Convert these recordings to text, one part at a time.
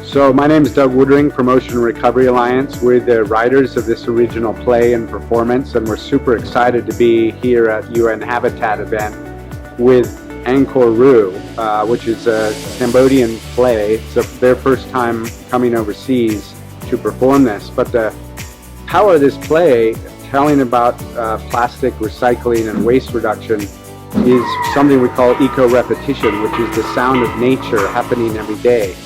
So my name is Doug Woodring from Ocean Recovery Alliance. We're the writers of this original play and performance, and we're super excited to be here at UN Habitat event with Angkor Roo, which is a Cambodian play. It's their first time coming overseas to perform this. But the power of this play, telling about plastic recycling and waste reduction, is something we call eco-repetition, which is the sound of nature happening every day.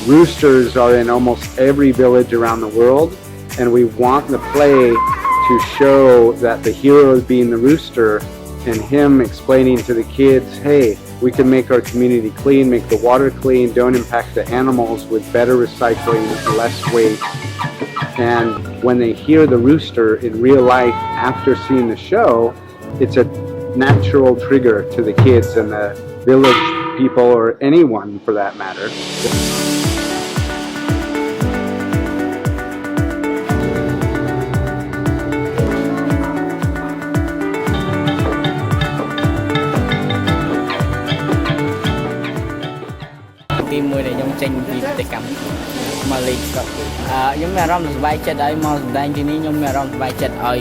Roosters are in almost every village around the world, and we want the play to show that the hero being the rooster and him explaining to the kids, hey, we can make our community clean, make the water clean, don't impact the animals with better recycling, less waste. And when they hear the rooster in real life after seeing the show, it's a natural trigger to the kids and the village people, or anyone for that matter. Team មួយដែលខ្ញុំចេញពីប្រទេសកម្ពុជាមកលេងស្រុកខ្ញុំមានអារម្មណ៍សប្បាយចិត្តហើយមកសម្ដែងទីនេះខ្ញុំមានអារម្មណ៍សប្បាយចិត្តឲ្យ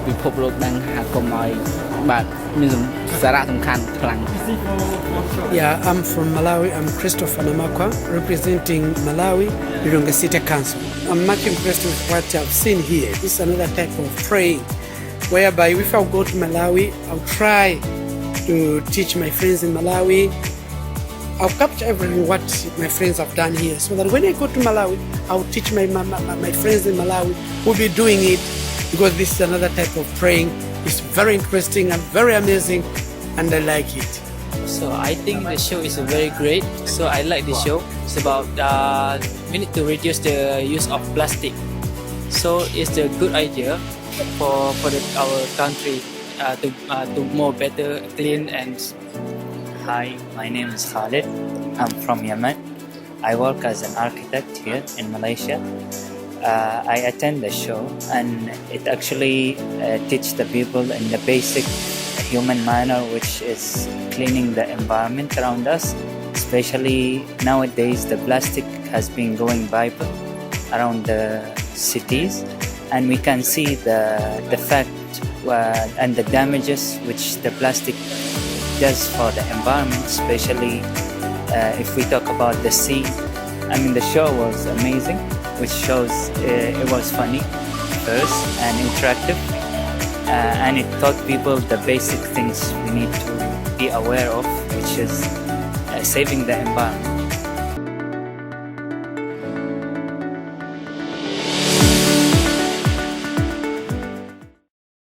ពិភពលោកដឹងហាក់គុំឲ្យបាទមានសារៈសំខាន់ខ្លាំង Yeah, I'm from Malawi. I'm Christopher Namakwa, representing Malawi during the City Council. I'm much impressed with what I've seen here. This is another type of praying, whereby if I go to Malawi, I'll try to teach my friends in Malawi. I'll capture everything what my friends have done here, so that when I go to Malawi, I'll teach my friends in Malawi who'll be doing it, because this is another type of praying. It's very interesting and very amazing, and I like it. So I think the show is very great. So I like the show. It's about we need to reduce the use of plastic. So it's a good idea for our country to more better, clean and. Hi, my name is Khalid. I'm from Yemen. I work as an architect here in Malaysia. I attend the show, and it actually teaches the people in the basic human manner, which is cleaning the environment around us. Especially nowadays, the plastic has been going viral around the cities, and we can see the fact and the damages which the plastic does for the environment, especially if we talk about the sea. I mean, the show was amazing, which shows it was funny first and interactive, and it taught people the basic things we need to be aware of, which is saving the environment.